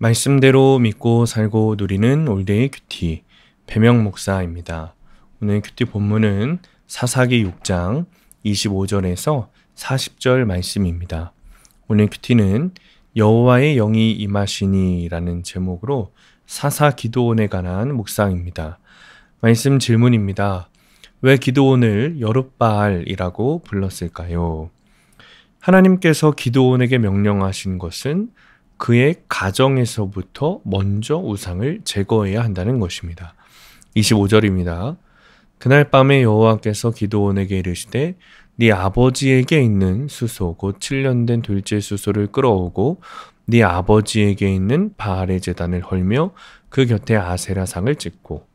말씀대로 믿고 살고 누리는 올데이 큐티 배명 목사입니다. 오늘 큐티 본문은 사사기 6장 25절에서 40절 말씀입니다. 오늘 큐티는 여호와의 영이 임하시니라는 제목으로 사사 기드온에 관한 묵상입니다. 말씀 질문입니다. 왜 기드온을 여룻바알이라고 불렀을까요? 하나님께서 기드온에게 명령하신 것은 그의 가정에서부터 먼저 우상을 제거해야 한다는 것입니다. 25절입니다. 그날 밤에 여호와께서 기드온에게 이르시되 네 아버지에게 있는 수소 곧 7년 된 둘째 수소를 끌어오고 네 아버지에게 있는 바알의 제단을 헐며 그 곁에 아세라상을 찍고.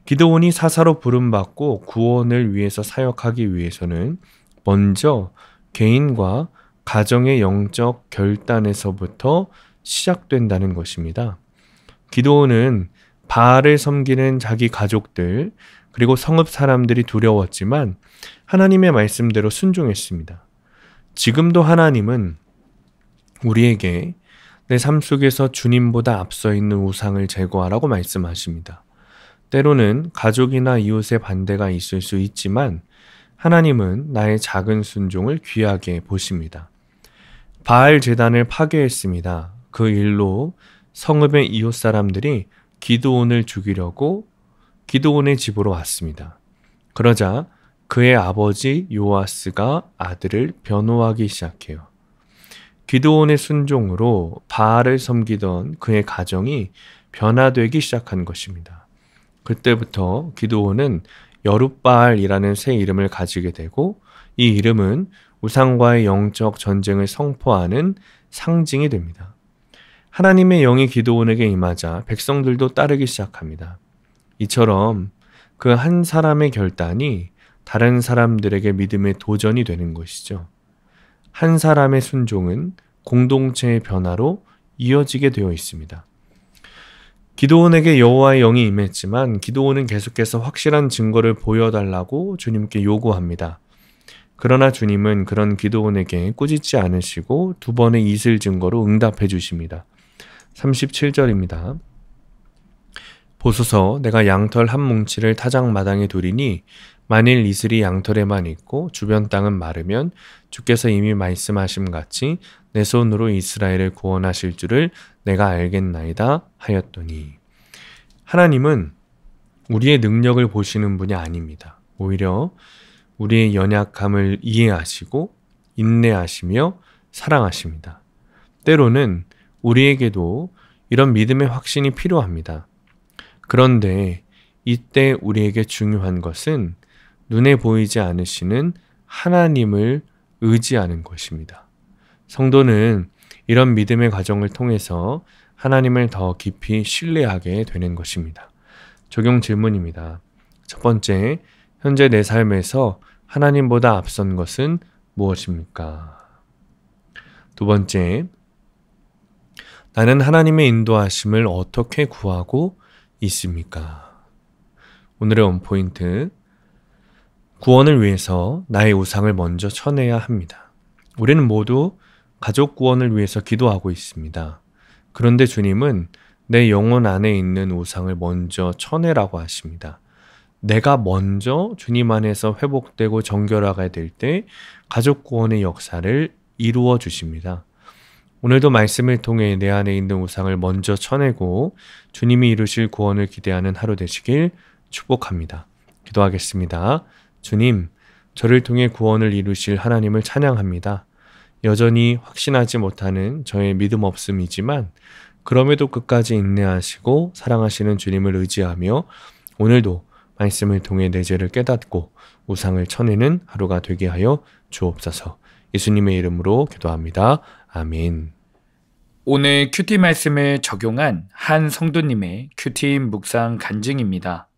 기드온이 사사로 부름받고 구원을 위해서 사역하기 위해서는 먼저 개인과 가정의 영적 결단에서부터 시작된다는 것입니다. 기드온은 바알을 섬기는 자기 가족들 그리고 성읍 사람들이 두려웠지만 하나님의 말씀대로 순종했습니다. 지금도 하나님은 우리에게 내 삶 속에서 주님보다 앞서 있는 우상을 제거하라고 말씀하십니다. 때로는 가족이나 이웃의 반대가 있을 수 있지만 하나님은 나의 작은 순종을 귀하게 보십니다. 바알 제단을 파괴했습니다. 그 일로 성읍의 이웃 사람들이 기드온을 죽이려고 기드온의 집으로 왔습니다. 그러자 그의 아버지 요아스가 아들을 변호하기 시작해요. 기드온의 순종으로 바알을 섬기던 그의 가정이 변화되기 시작한 것입니다. 그때부터 기드온은 여룻바알이라는 새 이름을 가지게 되고 이 이름은 우상과의 영적 전쟁을 선포하는 상징이 됩니다. 하나님의 영이 기드온에게 임하자 백성들도 따르기 시작합니다. 이처럼 그 한 사람의 결단이 다른 사람들에게 믿음의 도전이 되는 것이죠. 한 사람의 순종은 공동체의 변화로 이어지게 되어 있습니다. 기드온에게 여호와의 영이 임했지만 기드온은 계속해서 확실한 증거를 보여달라고 주님께 요구합니다. 그러나 주님은 그런 기드온에게 꾸짖지 않으시고 두 번의 이슬 증거로 응답해 주십니다. 37절입니다. 보소서 내가 양털 한 뭉치를 타작마당에 두리니 만일 이슬이 양털에만 있고 주변 땅은 마르면 주께서 이미 말씀하심 같이 내 손으로 이스라엘을 구원하실 줄을 내가 알겠나이다 하였더니. 하나님은 우리의 능력을 보시는 분이 아닙니다. 오히려 우리의 연약함을 이해하시고 인내하시며 사랑하십니다. 때로는 우리에게도 이런 믿음의 확신이 필요합니다. 그런데 이때 우리에게 중요한 것은 눈에 보이지 않으시는 하나님을 의지하는 것입니다. 성도는 이런 믿음의 과정을 통해서 하나님을 더 깊이 신뢰하게 되는 것입니다. 적용 질문입니다. 첫 번째, 현재 내 삶에서 하나님보다 앞선 것은 무엇입니까? 두 번째, 나는 하나님의 인도하심을 어떻게 구하고 있습니까? 오늘의 원포인트, 구원을 위해서 나의 우상을 먼저 쳐내야 합니다. 우리는 모두 가족 구원을 위해서 기도하고 있습니다. 그런데 주님은 내 영혼 안에 있는 우상을 먼저 쳐내라고 하십니다. 내가 먼저 주님 안에서 회복되고 정결하게 될 때 가족 구원의 역사를 이루어 주십니다. 오늘도 말씀을 통해 내 안에 있는 우상을 먼저 쳐내고 주님이 이루실 구원을 기대하는 하루 되시길 축복합니다. 기도하겠습니다. 주님, 저를 통해 구원을 이루실 하나님을 찬양합니다. 여전히 확신하지 못하는 저의 믿음 없음이지만 그럼에도 끝까지 인내하시고 사랑하시는 주님을 의지하며 오늘도 말씀을 통해 내 죄를 깨닫고 우상을 쳐내는 하루가 되게 하여 주옵소서. 예수님의 이름으로 기도합니다. 아멘. 오늘 큐티 말씀을 적용한 한 성도님의 큐티 묵상 간증입니다.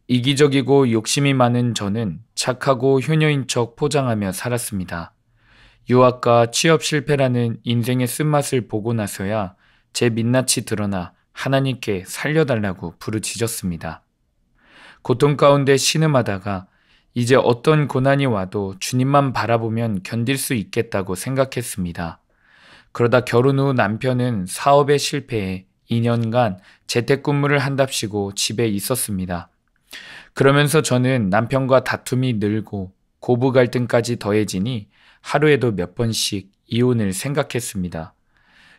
이기적이고 욕심이 많은 저는 착하고 효녀인 척 포장하며 살았습니다. 유학과 취업 실패라는 인생의 쓴맛을 보고 나서야 제 민낯이 드러나 하나님께 살려달라고 부르짖었습니다. 고통 가운데 신음하다가 이제 어떤 고난이 와도 주님만 바라보면 견딜 수 있겠다고 생각했습니다. 그러다 결혼 후 남편은 사업에 실패해 2년간 재택근무를 한답시고 집에 있었습니다. 그러면서 저는 남편과 다툼이 늘고 고부 갈등까지 더해지니 하루에도 몇 번씩 이혼을 생각했습니다.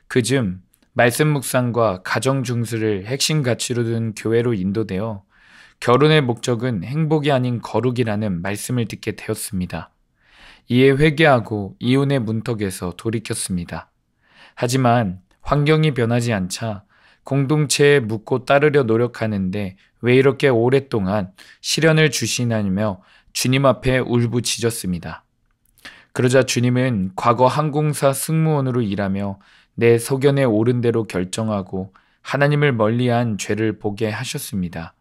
그즘 말씀 묵상과 가정 중수를 핵심 가치로 둔 교회로 인도되어 결혼의 목적은 행복이 아닌 거룩이라는 말씀을 듣게 되었습니다. 이에 회개하고 이혼의 문턱에서 돌이켰습니다. 하지만 환경이 변하지 않자 공동체에 묻고 따르려 노력하는데 왜 이렇게 오랫동안 시련을 주시나며 주님 앞에 울부짖었습니다. 그러자 주님은 과거 항공사 승무원으로 일하며 내 소견에 옳은 대로 결정하고 하나님을 멀리한 죄를 보게 하셨습니다.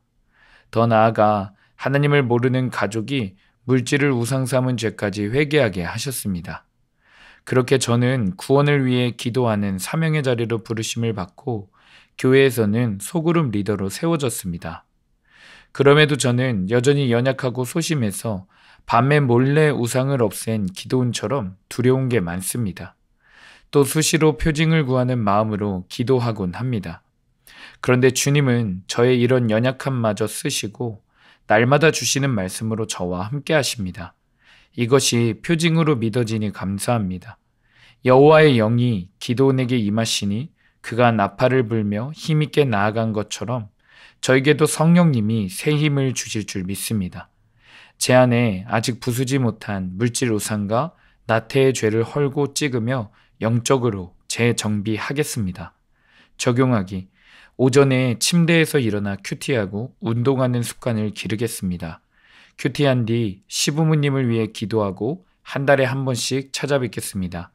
더 나아가 하나님을 모르는 가족이 물질을 우상 삼은 죄까지 회개하게 하셨습니다. 그렇게 저는 구원을 위해 기도하는 사명의 자리로 부르심을 받고 교회에서는 소그룹 리더로 세워졌습니다. 그럼에도 저는 여전히 연약하고 소심해서 밤에 몰래 우상을 없앤 기도원처럼 두려운 게 많습니다. 또 수시로 표징을 구하는 마음으로 기도하곤 합니다. 그런데 주님은 저의 이런 연약함마저 쓰시고 날마다 주시는 말씀으로 저와 함께 하십니다. 이것이 표징으로 믿어지니 감사합니다. 여호와의 영이 기도원에게 임하시니 그가 나팔을 불며 힘있게 나아간 것처럼 저에게도 성령님이 새 힘을 주실 줄 믿습니다. 제 안에 아직 부수지 못한 물질 우상과 나태의 죄를 헐고 찍으며 영적으로 재정비하겠습니다. 적용하기. 오전에 침대에서 일어나 큐티하고 운동하는 습관을 기르겠습니다. 큐티한 뒤 시부모님을 위해 기도하고 한 달에 한 번씩 찾아뵙겠습니다.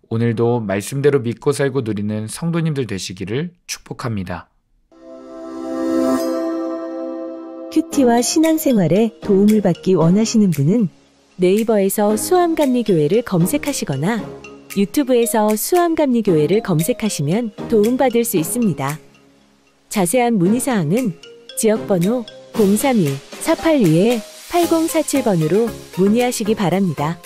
오늘도 말씀대로 믿고 살고 누리는 성도님들 되시기를 축복합니다. 큐티와 신앙생활에 도움을 받기 원하시는 분은 네이버에서 수암감리교회를 검색하시거나 유튜브에서 수암감리교회를 검색하시면 도움받을 수 있습니다. 자세한 문의사항은 지역번호 031-482-8047번으로 문의하시기 바랍니다.